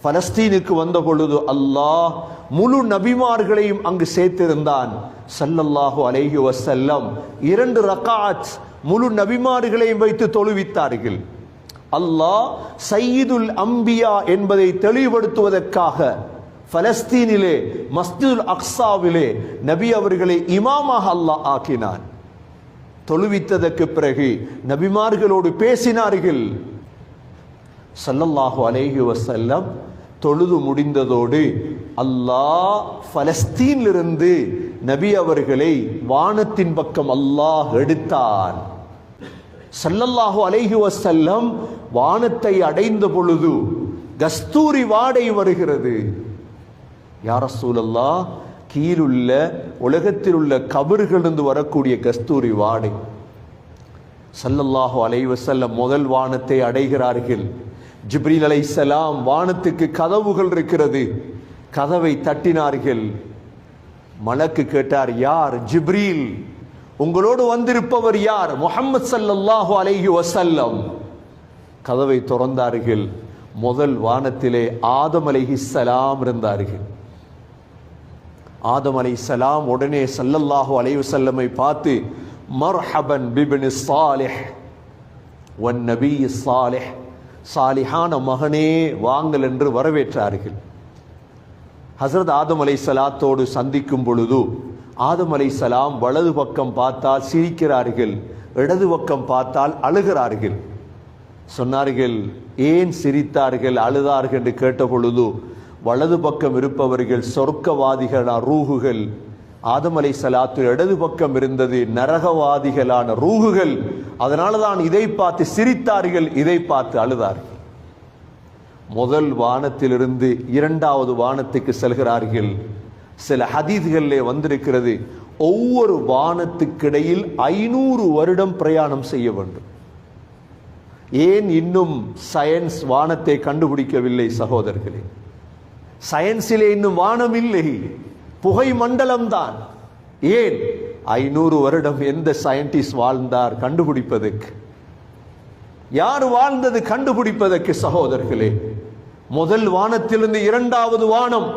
பலஸ்தீனுக்கு வந்த பொழுது அல்லாஹ் முழு நபிமார்களையும் அங்கு சேர்த்திருந்தான். ஸல்லல்லாஹு அலைஹி வஸல்லம் 2 ரக்காத் முழு நபிமார்களையும் வைத்து தொழுவித்தார்கள். அல்லாஹ் சய்யிதுல் அம்பியா என்பதை தெளிவுபடுத்துவதற்காக பலஸ்தீனிலே மஸ்ஜிதுல் அக்ஸாவிலே நபி அவர்களை இமாமாக அல்லாஹ் ஆக்கினான். தொழுவித்ததற்கு பிறகு நபிமார்களோடு பேசினார்கள். ஸல்லல்லாஹு அலைஹி வஸல்லம் தொழுது முடிந்ததோடு அல்லாஹ் பலஸ்தீனிலிருந்து நபி அவர்களை வானத்தின் பக்கம் அல்லாஹ் எடுத்தான். ஸல்லல்லாஹு அலைஹி வஸல்லம் வானத்தை அடைந்த பொழுது கஸ்தூரி வாடை வருகிறது. யா ரசூலல்லாஹ், கீழுள்ள உலகத்தில் உள்ள கபர்களிலிருந்து வரக்கூடிய கஸ்தூரி வாடை. ஸல்லல்லாஹு அலைஹி வஸல்லம் முதல் வானத்தை அடைகிறார்கள். ஜிப்ரீல் அலைஹிஸ்ஸலாம் வானத்துக்கு கதவுகள் இருக்கிறது, கதவை தட்டினார்கள். மலக்கு கேட்டார், யார்? ஜிப்ரீல். உங்களோடு வந்திருப்பவர் யார்? முஹம்மது ஸல்லல்லாஹு அலைஹி வஸல்லம். கதவை திறந்தார்கள். முதல் வானத்திலே ஆதம் அலைஹிஸ்ஸலாம் இருந்தார்கள். ஆதம் அலைஹிஸ்ஸலாம் உடனே ஸல்லல்லாஹு அலைஹி வஸல்லமை பார்த்து மர்ஹபன் பிப்னி ஸாலிஹ் வன் நபி ஸாலிஹ், சாலிஹான மகனே வாங்கள் என்று வரவேற்றார்கள். ஹஸரத் ஆதம் அலைஹிஸ்ஸலாத்தோடு சந்திக்கும் பொழுது ஆதம் அலைஹிஸ்ஸலாம் வலது பக்கம் பார்த்தால் சிரிக்கிறார்கள், இடது பக்கம் பார்த்தால் அழுகிறார்கள். சொன்னார்கள், ஏன் சிரித்தார்கள் அழுதார்கள் என்று கேட்ட பொழுது வலது பக்கம் இருப்பவர்கள் சொர்க்கவாதிகளான ரூஹுகள், ஆதம் அலைஹிஸ்ஸலாத்து இடது பக்கம் இருந்தது நரகவாதிகளான ரூஹுகள். அதனால தான் இதை பார்த்து சிரித்தார்கள், இதை பார்த்து அழுதார்கள். முதல் வானத்திலிருந்து 2வது வானத்துக்கு செல்கிறார்கள். சில ஹதீஸ்களிலே வந்திருக்கிறது, ஒவ்வொரு வானத்துக்கிடையில் 500 வருடம் பிரயாணம் செய்ய வேண்டும். ஏன் இன்னும் சயின்ஸ் வானத்தை கண்டுபிடிக்கவில்லை சகோதரர்களே? சயின்ஸிலே இன்னும் வானம் இல்லை, புகை மண்டலம் தான். ஏன் 500 வருடம் எந்த சயின்டிஸ்ட் வாழ்ந்தார் கண்டுபிடிப்பதற்கு? யார் வாழ்ந்தது கண்டுபிடிப்பதற்கு? சகோதரர்களே, முதல் வானத்திலிருந்து 2வது வானம்,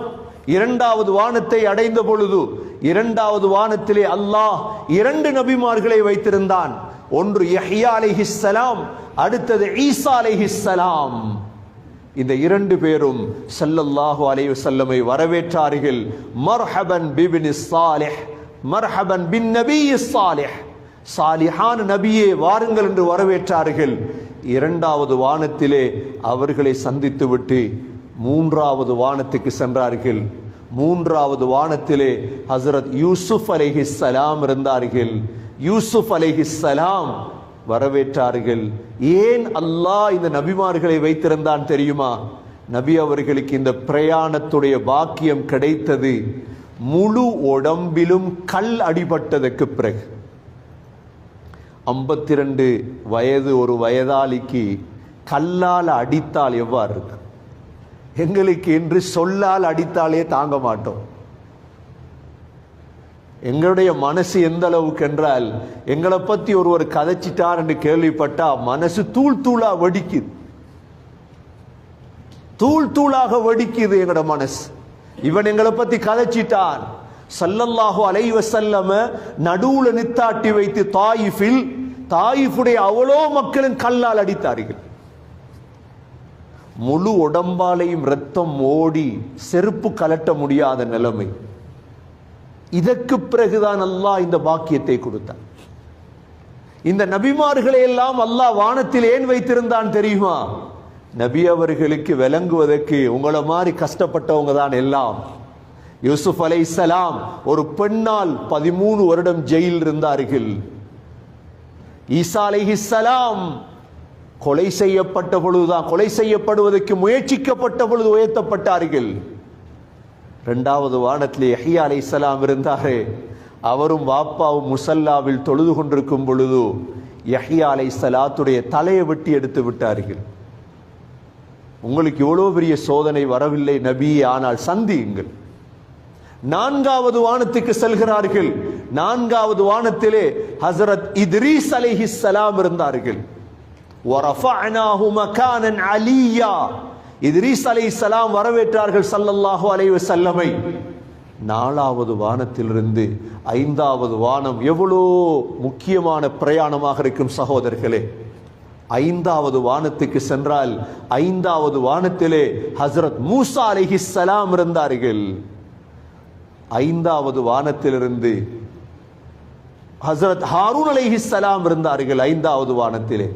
2வது வானத்தை அடைந்த பொழுது 2வது வானத்திலே அல்லாஹ் 2 நபிமார்களை வைத்திருந்தான். ஒன்று யஹ்யா அலைஹிஸ்ஸலாம், அடுத்தது ஈசா அலைஹிஸ்ஸலாம். இந்த 2 பேரும் ஸல்லல்லாஹு அலைஹி வஸல்லமை வரவேற்றார்கள். மர்ஹபன் பிப்னி ஸாலிஹ், மர்ஹபன் பின் நபி ஸாலிஹ், சாலிஹான நபியே வாருங்கள் என்று வரவேற்றார்கள். 2வது வானத்திலே அவர்களை சந்தித்துவிட்டு 3வது வானத்துக்கு சென்றார்கள். 3வது வானத்திலே ஹஸரத் யூசுப் அலைஹிஸ்ஸலாம் இருந்தார்கள். யூசுப் அலைஹிஸ்ஸலாம் வரவேற்றார்கள். ஏன் அல்லாஹ் இந்த நபிமார்களை வைத்திருந்தான் தெரியுமா? நபி அவர்களுக்கு இந்த பிரயாணத்துடைய பாக்கியம் கிடைத்தது முழு உடம்பிலும் கல் அடிபட்டதற்கு பிறகு. 52 வயது ஒரு வயதாளிக்கு கல்லால் அடித்தால் எவ்வாறு இருக்கு? எங்களுக்கு என்று சொல்லால் அடித்தாலே தாங்க மாட்டோம். எங்களுடைய மனசு எந்த அளவுக்கு என்றால், எங்களை பத்தி ஒருவர் கதைச்சிட்டார் என்று கேள்விப்பட்டா மனசு தூள் தூளா வெடிக்குது, தூள் தூளாக வெடிக்குது எங்களோட மனசு. இவன் எங்களை பத்தி கதைச்சிட்டான். ஸல்லல்லாஹு அலைஹி வஸல்லம் நடுவுல நித்தாட்டி வைத்து தாயிஃபுடைய அவ்வளோ மக்களும் கல்லால் அடித்தார்கள். முழு உடம்பாலையும் ரத்தம் ஓடி செருப்பு கலட்ட முடியாத நிலைமை. இதற்கு பிறகுதான் அல்லாஹ் இந்த பாக்கியத்தை கொடுத்தான். இந்த நபிமார்களை எல்லாம் அல்லாஹ் வானத்தில் ஏன் வைத்திருந்தான் தெரியுமா? நபி அவர்களுக்கு விளங்குவதற்கு உங்களை மாதிரி கஷ்டப்பட்டவங்க தான் எல்லாம். யூசுப் அலைஹிஸ்ஸலாம் ஒரு பெண்ணால் 13 வருடம் ஜெயில் இருந்தார்கள். ஈசா அலைஹிஸ்ஸலாம் கொலை செய்யப்பட்ட பொழுதுதான், கொலை செய்யப்படுவதற்கு முயற்சிக்கப்பட்ட பொழுது உயர்த்தப்பட்டார்கள். 2வது வானத்திலே யஹ்யா அலைஹிஸ்ஸலாம் இருந்தாரே, அவரும் வாப்பாவும் முசல்லாவில் தொழுது கொண்டிருக்கும் பொழுது யஹ்யா அலைஹிஸ்ஸலாத்துடைய தலையை வெட்டி எடுத்து விட்டார்கள். உங்களுக்கு இவ்வளவு பெரிய சோதனை வரவில்லை நபியே, ஆனால் சந்தியுங்கள். 4வது வானத்துக்கு செல்கிறார்கள். 4வது வானத்திலே ஹஸரத் இத்ரீஸ் அலைஹிஸ்ஸலாம் இருந்தார்கள். வரஃபஅனாஹு மகானன் அலியா, இத்ரீஸ் அலைஹிஸ்ஸலாம் வரவேற்றார்கள் ஸல்லல்லாஹு அலைஹி வஸல்லமை. 4வது வானத்திலிருந்து 5வது வானம் எவ்வளோ முக்கியமான பிரயாணமாக இருக்கும் சகோதரர்களே. 5வது வானத்துக்கு சென்றால் 5வது வானத்திலே ஹஸ்ரத் மூசா அலைஹிஸ்ஸலாம் இருந்தார்கள். 5வது வானத்திலிருந்து ஹஸ்ரத் ஹாரூன் அலைஹிஸ்ஸலாம் இருந்தார்கள். 5வது வானத்திலே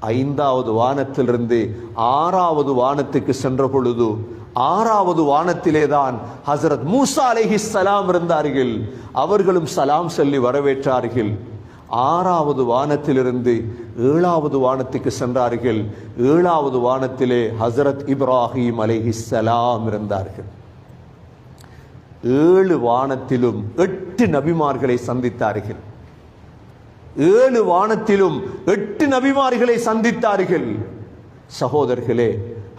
5வது வானத்திலிருந்து 6வது வானத்துக்கு சென்ற பொழுது 6வது வானத்திலே தான் ஹஸ்ரத் மூசா அலைஹிஸ்ஸலாம் இருந்தார்கள். அவர்களும் சலாம் சொல்லி வரவேற்றார்கள். 6வது வானத்திலிருந்து 7வது வானத்துக்கு சென்றார்கள். 7வது வானத்திலே ஹஸ்ரத் இப்ராஹிம் அலைஹிஸ்ஸலாம் இருந்தார்கள். 7 வானத்திலும் 8 நபிமார்களை சந்தித்தார்கள். 7 வானத்திலும் 8 நபிமார்களை சந்தித்தார்கள். சகோதரர்களே,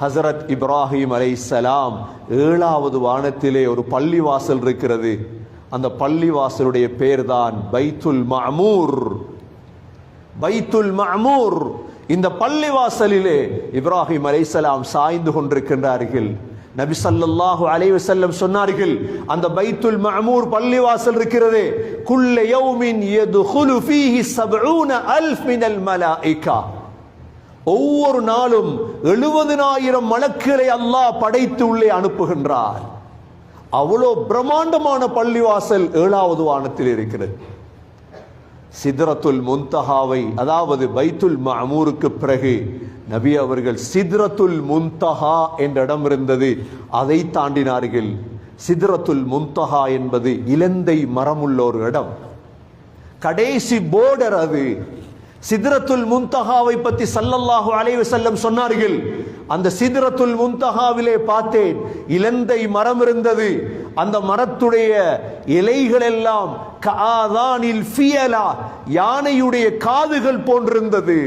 ஹஸ்ரத் இப்ராஹிம் அலைஹிஸ்ஸலாம் 7வது வானத்திலே ஒரு பள்ளிவாசல் இருக்கிறது. அந்த பள்ளிவாசலுடைய பெயர்தான் பைத்துல் மஅமூர். பைத்துல் மஅமூர். இந்த பள்ளிவாசலிலே இப்ராஹிம் அலைஹிஸ்ஸலாம் சாய்ந்து கொண்டிருக்கின்றார்கள். நபி ஸல்லல்லாஹு அலைஹி வஸல்லம் சொன்னார்கள், அந்த பைத்துல் மஅமூர் பள்ளிவாசல் இருக்கிறதே, குல்ல யௌமின் யதுகுலு ஃபீஹி 70000 மினல் மலாயிகா. ஒவ்வொரு நாளும் 70000 மலக்குகளை அல்லாஹ் படைத்து உள்ளே அனுப்புகின்றார். அவ்வளோ பிரம்மாண்டமான பள்ளிவாசல் 7வது வானத்தில் இருக்கிறது. சித்ரத்துல் முன்தஹாவை, அதாவது பைத்துல் மஅமூருக்கு பிறகு நபி அவர்கள் சித்ரத்துல் முன்தஹா என்ற இடம் இருந்தது, அதை தாண்டினார்கள். சித்ரத்துல் முன்தஹா என்பது இலந்தை மரமுள்ள ஒரு இடம், கடைசி போர்டர் அது. சித்ரத்துல் முன்தஹாவை பற்றி ஸல்லல்லாஹு அலைஹி வஸல்லம் சொன்னார்கள், அந்த சித்ரத்துல் முன்தஹாவிலே பார்த்தேன், இலந்தை மரம் இருந்தது. அந்த மரத்துடைய இலைகள் எல்லாம் கஆதானில் ஃபியலா, யானையுடைய காதுகள் போன்றிருந்தது.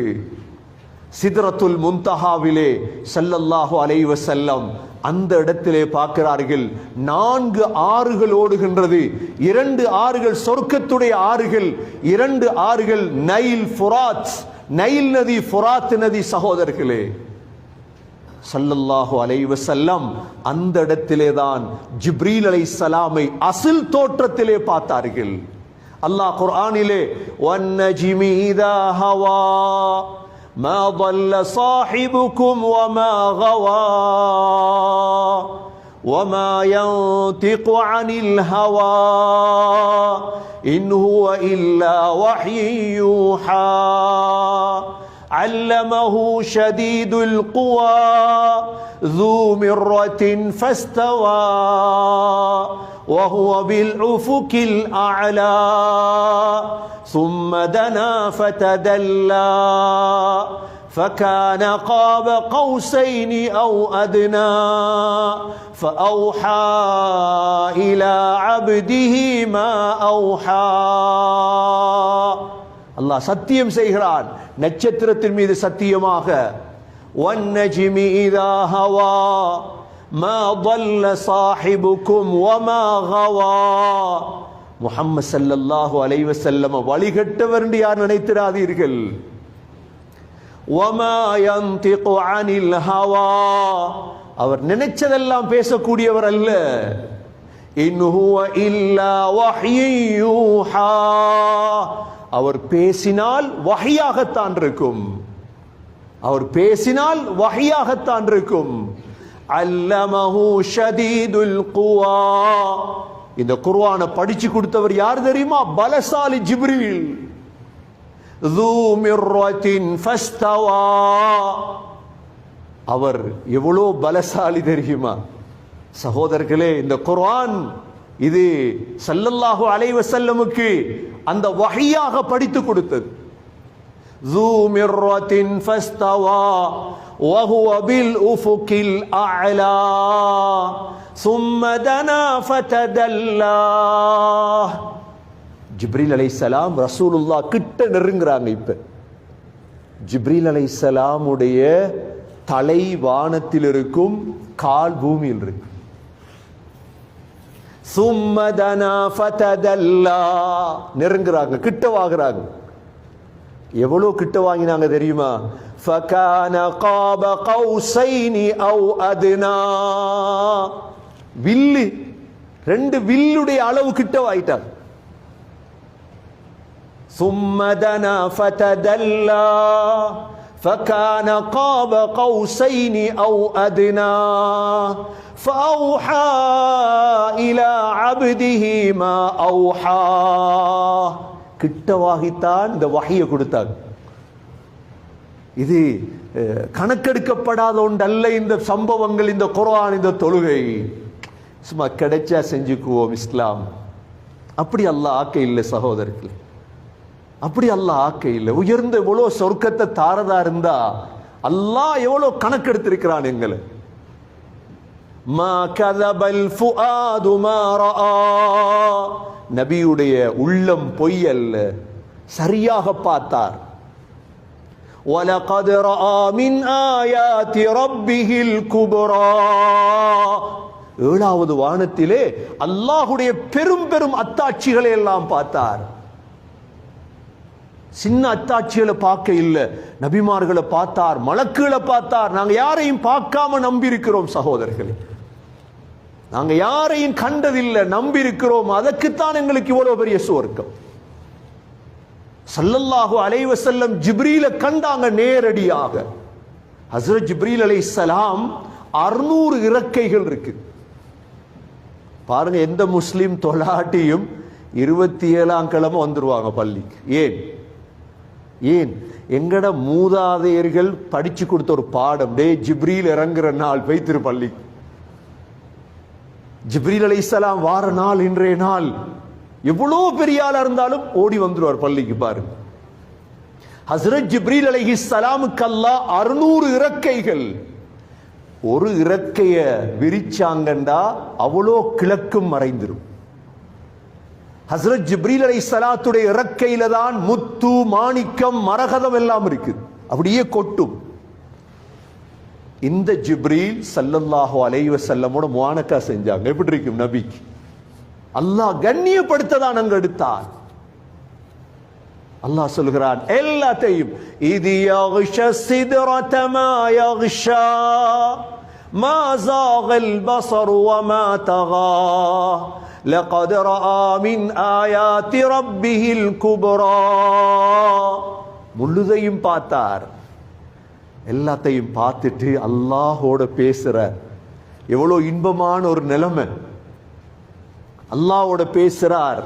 சித்ரத்துல் முன்தஹாவிலே ஸல்லல்லாஹு அலைஹி வஸல்லம் அந்த இடத்திலே பார்க்கிறார்கள், 4 ஆறுகள் ஓடுகின்றது. 2 ஆறுகள் சொர்க்கத்துடைய ஆறுகள், 2 ஆறுகள் நைல் ஃபுராத், நைல் நதி, ஃபுராத் நதி. சகோதரர்களே, ஸல்லல்லாஹு அலைஹி வஸல்லம் அந்த இடத்திலே தான் ஜிப்ரீல் அலைஹிஸ்ஸலாமை அசல் தோற்றத்திலே பார்த்தார்கள். அல்லாஹ் குர்ஆனிலே வன்னஜ்மி இதா ஹவா ما ضل صاحبكم وما غوى وما ينطق عن الهوى إن هو إلا وحي يوحى علمه شديد القوى ذو مرة فاستوى وهو بالأفق الأعلى ثم دنا فتدلى فكان قاب قوسين أو أدنى فأوحى إلى عبده ما أوحى. அல்லாஹ் சத்தியம் செய்கிறான், நட்சத்திரத்தின் மீது சத்தியமாக, வன்னஜ்மி இதா ஹவா மா ضل صاحبكم وما غوى. முஹம்மது ஸல்லல்லாஹு அலைஹி வஸல்லம் வழிகட்டவர் என்று யார் நினைத்திராதீர்கள். வமா யன்திகு அனில் ஹவா, அவர் நினைச்சதெல்லாம் பேசக்கூடியவர் அல்ல. இன் ஹுவ இல்லா வஹ்யு யூஹா, அவர் பேசினால் வஹியாகத்தான் இருக்கும். அவர் பேசினால் வஹியாகத்தான் இருக்கும். அல்லமஹு ஷதீதுல் குவா. இந்த குர்ஆனை படிச்சு கொடுத்தவர் யார் தெரியுமா? பலசாலி ஜிப்ரீல். ذو مرة فاستوى, அவர் எவ்வளோ பலசாலி தெரியுமா? சகோதரர்களே, இந்த குர்ஆன் இது ஸல்லல்லாஹு அலைஹி வஸல்லமுக்கு அந்த வஹியாக படித்து கொடுத்தது. ذو مرة فاستوى وهو بالأفق الأعلى ثم دنا فتدلى. ஜிப்ரீல் அலைஹிஸ்ஸலாம் ரசூலுல்லாஹ் கிட்ட நெருங்குறாங்க. இப்ப ஜிப்ரீல் அலைஹிஸ்ஸலாமுடைய தலை வானத்தில் இருக்கும், கால் பூமியில் இருக்கு. ثم دنا فتدلى, நெருங்குறாங்க, கிட்ட வாங்குறாங்க. எவ்வளவு கிட்ட வாங்கினாங்க தெரியுமா? فَكَانَ قَابَ قَوْسَيْنِ أَوْ أَدْنَى. வில்லு, 2 வில்லுடைய அளவு கிட்ட வாயிட்டாங்க. ثُمَّ دَنَا فَتَدَلَّى فَكَانَ قَابَ قَوْسَيْنِ أَوْ أَدْنَى فَأَوْحَى إِلَى عَبْدِهِ مَا أَوْحَى. கிட்டவாகித்தான் இந்த வஹியை கொடுத்தாங்க. இது கணக்கெடுக்கப்படாத ஒன்றல்ல இந்த சம்பவங்கள், இந்த குர்ஆன், இந்த தொழுகை. சும்மா கிடைச்சா செஞ்சுக்குவோம் இஸ்லாம். அப்படி அல்லாஹ் ஆக்க இல்லை சகோதரர்களே, அப்படி அல்லாஹ் ஆக்க இல்லை. உயர்ந்த எவ்வளோ சொர்க்கத்தை தாரதா இருந்தா அல்லாஹ் எவ்வளோ கணக்கெடுத்திருக்கிறான் எங்களை. மா கதபல் ஃபுஆது மா ரஆ. நபியுடைய உள்ளம் பொய் அல்ல, சரியாக பார்த்தார். وَلَقَدْ رَأَى مِنْ آيَاتِ رَبِّهِ الْكُبْرَى. 7வது வானத்திலே அல்லாஹ்வுடைய பெரும் பெரும் அத்தாட்சிகளை எல்லாம் பார்த்தார். சின்ன அத்தாட்சிகளை பார்க்க இல்லை, நபிமார்களை பார்த்தார், மலக்குகளை பார்த்தார். நாங்க யாரையும் பார்க்காம நம்பி இருக்கிறோம் சகோதரர்களே, நாங்க யாரையும் கண்டதில்லை, நம்பி இருக்கிறோம். அதற்குத்தான் எங்களுக்கு இவ்வளவு பெரிய சுவர்க்கம். ஸல்லல்லாஹு அலைஹி வஸல்லம் ஜிப்ரீல கண்டாங்க நேரடியாக. ஹஸ்ரத் ஜிப்ரீல் அலைஹிஸ்ஸலாம் 600 இறக்கைகள் இருக்கு. பாருங்க, எந்த முஸ்லிம் தொலாட்டியும் 27ஆம் கிழமை வந்துருவாங்க பள்ளிக்கு. ஏன் எங்கட மூதாதையர்கள் படிச்சு கொடுத்த ஒரு பாடம், டே ஜிப்ரீல் இறங்குற நாள் வைத்திரு பள்ளிக்கு. ஜிப்ரீல் அலைஹிஸ்ஸலாம் வார நாள் இன்றைய நாள். எவ்வளோ பெரிய ஆளா இருந்தாலும் ஓடி வந்துருவார் பள்ளிக்கு. பாருங்க, ஹஸ்ரத் ஜிப்ரீல் அலைஹிஸ்ஸலாமுக்கு அல்லாஹ் 600 இறக்கைகள். ஒரு இறக்கைய விரிச்சாங்கண்டா அவ்வளோ கிழக்கும் மறைந்துரும். ஹஸ்ரத் ஜிப்ரீல் அலைஹிஸ்ஸலாத்துடைய இறக்கையில தான் முத்து, மாணிக்கம், மரகதம் எல்லாம் இருக்கு, அப்படியே கொட்டும். இந்த ஜிப்ரீல் ஸல்லல்லாஹு அலைஹி வஸல்லமோட முஆனகா செஞ்சாங்க. எப்படி இருக்கும் நபிக்கு? அல்லாஹ் கண்ணியப்படுத்ததான் அங்க எடுத்தார். அல்லாஹ் சொல்கிறான் எல்லாத்தையும், இது யக்ஷ சித்ரத மா யக்ஷா மா ஸாகல் பஸர் வமா தகா லகத் ரஆ மின் ஆயாத்தி ரப்பிஹில் குப்ரா. முழுதையும் பார்த்தார். எல்லாத்தையும் பார்த்துட்டு அல்லாஹோட பேசுற எவ்வளவு இன்பமான ஒரு நிலைமை. அல்லாஹ்வோட பேசுறார்.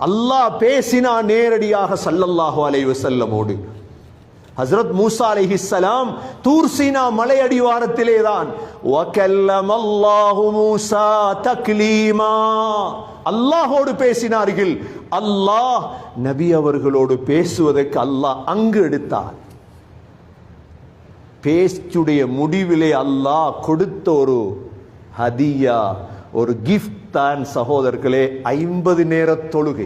அல்லாஹ் பேசினா நேரடியாக ஸல்லல்லாஹு அலைஹி வஸல்லமோடு. ஹஜ்ரத் மூசா அலைஹிஸ்ஸலாம் தூர் சீனா மலை அடிவாரத்திலே தான் வகல்லமல்லாஹு மூசா தக்லீமா, அல்லாஹ்வோடு பேசினார்கள். அல்லாஹ் நபி அவர்களோடு பேசுவதற்கு அல்லாஹ் அங்கு எடுத்தார். பேச்சுடைய முடிவிலே அல்லாஹ் கொடுத்த ஒரு ஹதியா, ஒரு கிஃப்ட் தான் சகோதரர்களே 50 நேர தொழுகை.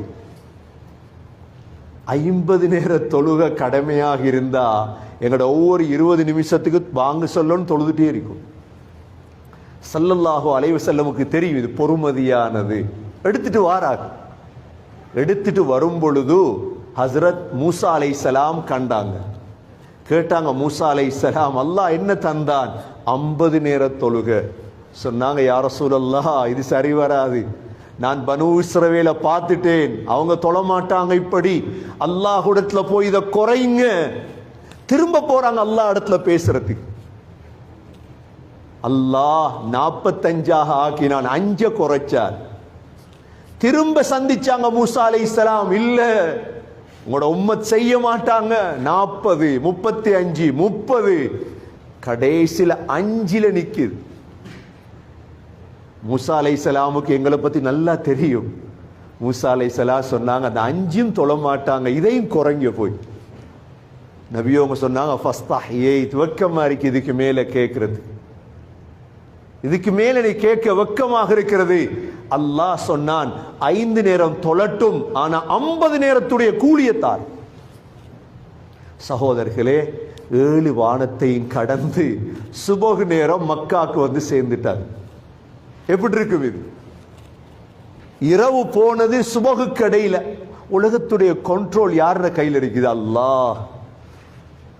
50 நேர தொழுகை கடமையாக இருந்தா எங்களோட ஒவ்வொரு 20 நிமிஷத்துக்கு வாங்க சொல்லணும்னு தொழுதுட்டே இருக்கும். ஸல்லல்லாஹு அலைஹி வஸல்லமுக்கு தெரியும் இது பொறுமதியானது. எடுத்துட்டு வாராங்க. எடுத்துட்டு வரும் பொழுது ஹஸ்ரத் மூசா அலைஹிஸ்ஸலாம் கண்டாங்க. கேட்டாங்க, மூசா அலைஹிஸ்ஸலாம் அல்லாஹ் என்ன தந்தான்? 50 நேர தொழுகை. சொன்னாங்க, யா ரசூலல்லாஹ் இது சரி வராது, நான் பனு இஸ்ரவேல பார்த்துட்டேன், அவங்க தொழமாட்டாங்க. இப்படி அல்லாஹ்விடத்துல போய் இதை குறைங்க. திரும்ப போறாங்க அல்லாஹ் இடத்துல பேசுறதுக்கு. அல்லாஹ் 45 ஆக்கினான், 5 குறைச்சார். திரும்ப சந்திச்சாங்க மூசா அலைஹிஸ்ஸலாம், இல்ல உங்களோட உம்மத் செய்ய மாட்டாங்க. 40, 35, 30, கடைசியில 5ல நிக்குது. மூசா அலைஹிஸ்ஸலாமுக்கு எங்களை பத்தி நல்லா தெரியும். மூசா அலைஹிஸ்ஸலாம் சொன்னாங்க, அந்த 5ம் தொழ மாட்டாங்க, இதையும் குறைங்க போய். நபியோங்க சொன்னாங்க, ஃபஸ்தஹியே, வெக்கமா இருக்கு இதுக்கு மேல கேட்கறது, இதுக்கு மேல நீ கேட்க வெக்கமாக இருக்கிறது. அல்லாஹ் சொன்னான் 5 நேரம் தொழட்டும், ஆனா 50 நேரத்துடைய கூலியத்தார். சகோதரர்களே, 7 வானத்தையும் கடந்து சுபஹ் நேரம் மக்காக்கு வந்து சேர்ந்துட்டாங்க. எப்படி இருக்கும் இது? இரவு போனது சுபஹுக்கு இடையில, உலகத்துடைய கண்ட்ரோல் யாரோட கையில் இருக்குது? அல்லாஹ்.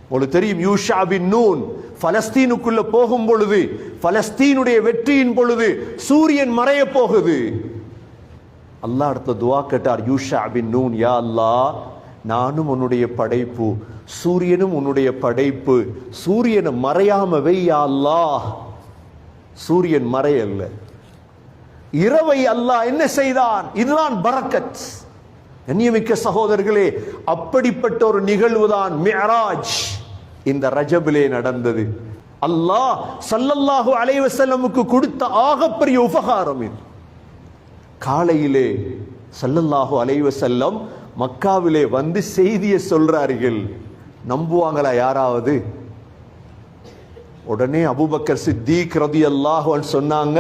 உங்களுக்கு தெரியும், யூஷா பின் நூன் பலஸ்தீனுக்குள்ள போகும் பொழுது, பலஸ்தீனுடைய வெற்றியின் பொழுது சூரியன் மறைய போகுது. அல்லாஹ் இடத்துல துஆ கேட்டார், யூஷா பின் நூன், யா அல்லாஹ், நானும் உன்னுடைய படைப்பு, சூரியனும் உன்னுடைய படைப்பு, சூரியனை மறையாம வை யா அல்லாஹ். சூரியன் மறையல்ல, இரவை அல்லாஹ் என்ன செய்தான்? இதுதான் பரக்கத். கண்ணியமிக்க சகோதரர்களே, அப்படிப்பட்ட ஒரு நிகழ்வுதான் மிஅராஜ் இந்த ரஜபிலே நடந்தது. அல்லாஹ் ஸல்லல்லாஹு அலைஹி வஸல்லமுக்கு கொடுத்த ஆகப்பெரிய உபகாரம் இது. காலையிலே ஸல்லல்லாஹு அலைஹி வஸல்லம் மக்காவிலே வந்து செய்தியை சொல்றார்கள். நம்புவாங்களா யாராவது? உடனே அபூபக்கர் சித்தீக் ரலியல்லாஹு அன்ஹு சொன்னாங்க,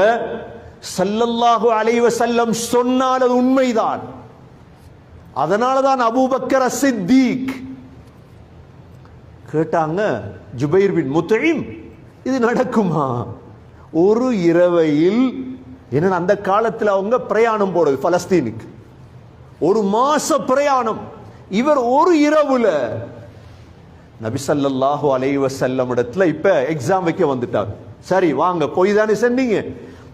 ஸல்லல்லாஹு அலைஹி வஸல்லம் சொன்னால் அது உண்மைதான். அதனாலதான் அபூபக்கர் சித்தீக் கேட்டாங்க, ஜுபைர் பின் முத்இம், இது நடக்குமா? ஒரு இரவையில், ஏன்னா அந்த காலத்தில் அவங்க பிரயாணம் போடுது பலஸ்தீனுக்கு, ஒரு மாச பிரயாணம். இவர் ஒரு இரவுல நபி ஸல்லல்லாஹு அலைஹி வஸல்லம் இடத்துல இப்ப எக்ஸாம் வைக்க வந்துட்டாங்க. சரி வாங்க, போய் தானே சென்னீங்க,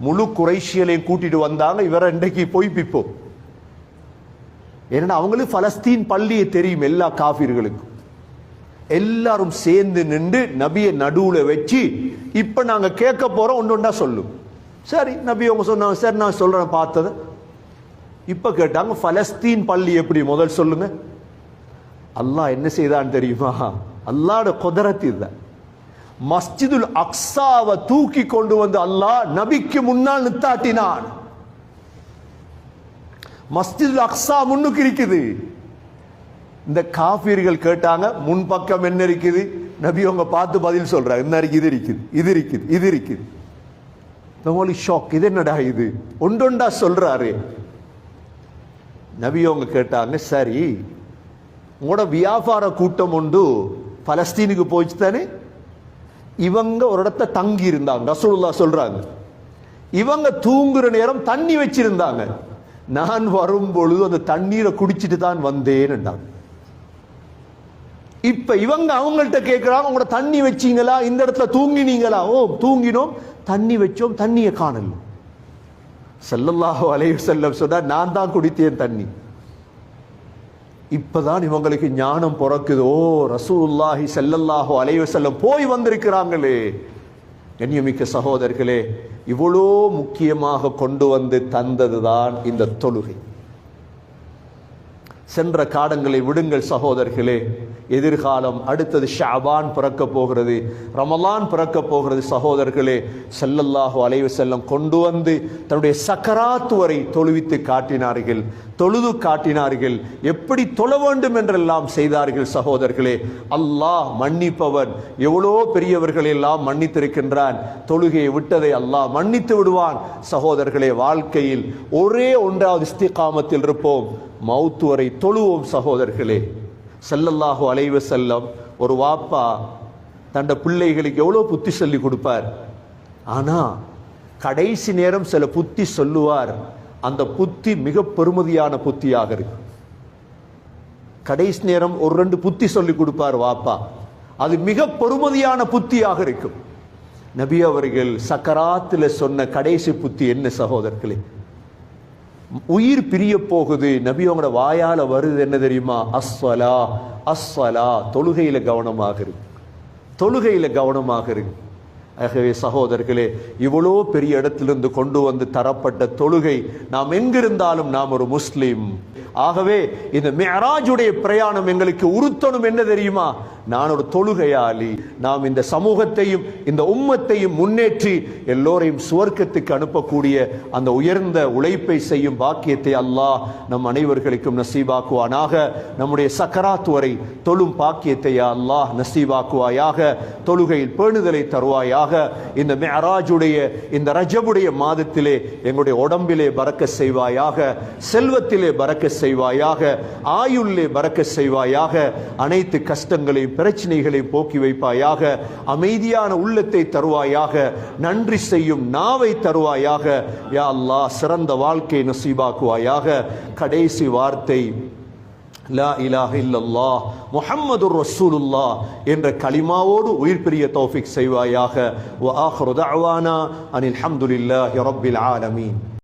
முழு குறைஷியலையும் கூட்டிட்டு வந்தாங்க. இவரை இன்றைக்கு பொய்ப்பிப்போம். ஏன்னா அவங்களுக்கு பலஸ்தீன் பள்ளியை தெரியும், எல்லா காஃபிர்களுக்கும். எல்லாரும் சேர்ந்து நின்று நபியை நடுவுல வச்சு, இப்ப நாங்க கேட்க போறோம், ஒன்று ஒன்றா சொல்லும். சரி, நபி அவங்க சொன்னாங்க, சரி நான் சொல்றேன் பார்த்தது. இப்ப கேட்டாங்க, பலஸ்தீன் பள்ளி எப்படி, முதல் சொல்லுங்க. அல்லாஹ் என்ன செய்தான் தெரியுமா? அல்லாஹ்வோட குதரத் இதுதான். மஸ்ஜிதுல் அக்ஸாவை தூக்கி கொண்டு வந்து அல்லாஹ் நபிக்கு முன்னால் நித்தாட்டினான். மஸ்ஜிதுல் அக்ஸா முன்னுக்கு இருக்குது. இந்த காஃபிர்கள் கேட்டாங்க, முன்பக்கம் என்ன இருக்குது? நபி அவங்க பார்த்து பதில் சொல்றாங்க, என்ன இருக்கு? இது இருக்குது, இது இருக்குது, இது இருக்குது. ஷாக், இது என்னடா இது? ஒன்றொண்டா சொல்றாரு. நபி அவங்க கேட்டாங்க, சரி உங்களோட வியாபார கூட்டம் உண்டு பலஸ்தீனுக்கு போயிச்சு தானே? இவங்க ஒரு இடத்த தங்கி இருந்தாங்க. ரசூலுல்லாஹ் சொல்றாங்க, இவங்க தூங்குற நேரம் தண்ணி வச்சிருந்தாங்க. நான் வரும் பொழுது அந்த தண்ணீரை குடிச்சிட்டு தான் வந்தேன். இப்ப இவங்க அவங்கள்ட்ட கேட்கிறாங்க, உங்களோட தண்ணி வச்சீங்களா? இந்த இடத்துல தூங்கினீங்களா? ஓ தூங்கினோம், தண்ணி வச்சோம், தண்ணியை காணல. ஸல்லல்லாஹு அலைஹி வஸல்லம் சொன்னா, நான் தான் குடித்தேன் தண்ணி. இப்பதான் இவங்களுக்கு ஞானம் பிறக்குது. ஓ ரசூலுல்லாஹி ஸல்லல்லாஹு அலைஹி வஸல்லம் போய் வந்திருக்கிறாங்களே. கண்ணியமிக்க சகோதரர்களே, இவ்வளோ முக்கியமாக கொண்டு வந்து தந்ததுதான் இந்த தொழுகை. சென்ற காலங்களை விடுங்கள் சகோதரர்களே, எதிர்காலம் அடுத்தது ஷஅபான் பிறக்க போகிறது, ரமலான் பிறக்க போகிறது. சகோதரர்களே, ஸல்லல்லாஹு அலைஹி வஸல்லம் கொண்டு வந்து தன்னுடைய சக்கராத் வரை தொழுவித்து காட்டினார்கள், தொழுது காட்டினார்கள். எப்படி தொழ வேண்டும் என்றெல்லாம் செய்தார்கள். சகோதரர்களே, அல்லாஹ் மன்னிப்பவன். எவ்வளோ பெரியவர்கள் எல்லாம் மன்னித்திருக்கின்றான். தொழுகையை விட்டதை அல்லாஹ் மன்னித்து விடுவான். சகோதரர்களே, வாழ்க்கையில் ஒரே ஒன்றாவது இஸ்திகாமத்தில் இருப்போம், மௌத்து வரை தொழுவோம். சகோதரர்களே, ஸல்லல்லாஹு அலைஹி வஸல்லம் ஒரு வாப்பா தண்ட பிள்ளைகளுக்கு எவ்வளோ புத்தி சொல்லி கொடுப்பார். ஆனா கடைசி நேரம் சில புத்தி சொல்லுவார், அந்த புத்தி மிக பெருமதியான புத்தியாக இருக்கு. கடைசி நேரம் ஒரு ரெண்டு புத்தி சொல்லி கொடுப்பார் வாப்பா, அது மிக பெருமதியான புத்தியாக இருக்கும். நபி அவர்கள் சக்கராத்தில் சொன்ன கடைசி புத்தி என்ன சகோதரர்களே? உயிர் பிரிய போகுது, நபி அவங்களோட வாயால வருது என்ன தெரியுமா? அஸ்ஸலா அஸ்ஸலா, தொழுகையில கவனமாக இருக்கு, தொழுகையில கவனமாக இருக்கு. ஆகவே சகோதரர்களே, இவ்வளோ பெரிய இடத்திலிருந்து கொண்டு வந்து தரப்பட்ட தொழுகை, நாம் எங்கிருந்தாலும் நாம் ஒரு முஸ்லிம். ஆகவே இந்த மிஅராஜுடைய பிரயாணம் எங்களுக்கு உறுத்தணும் என்ன தெரியுமா? நான் ஒரு தொழுகையாளி. நாம் இந்த சமூகத்தையும் இந்த உம்மத்தையும் முன்னேற்றி எல்லோரையும் சுவர்க்கத்துக்கு அனுப்பக்கூடிய அந்த உயர்ந்த உழைப்பை செய்யும் பாக்கியத்தை அல்லாஹ் நம் அனைவர்களுக்கும் நசீபாக்குவானாக. நம்முடைய சக்கராத் வரை தொழும் பாக்கியத்தை அல்லாஹ் நசீபாக்குவாயாக. தொழுகையில் பேணுதலை தருவாயாக. இந்த மிஅராஜுடைய இந்த ரஜபுடைய மாதத்திலே எங்களுடைய உடம்பிலே பரக்கத் செய்வாயாக, செல்வத்திலே பரக்கத் செய்வாயாக, ஆயுளிலே பரக்கத் செய்வாயாக. அனைத்து கஷ்டங்களையும் பிரச்சனைகளையும் போக்கி வைப்பாயாக. அமைதியான உள்ளத்தை தருவாயாக. நன்றி செய்யும் நாவை தருவாயாக. யா அல்லாஹ், சிறந்த வாழ்க்கை நசீபாக்குவாயாக. கடைசி வார்த்தை, லா இலாஹ இல்லல்லாஹ் முஹம்மதுர் ரசூலுல்லாஹ் என்ற கலிமாவோடு உயிர் பிரிய தௌஃபீக் செய்வாயாக. வ ஆகிரு தஅவானா அனில் ஹம்துலில்லாஹி ரப்பில் ஆலமீன்.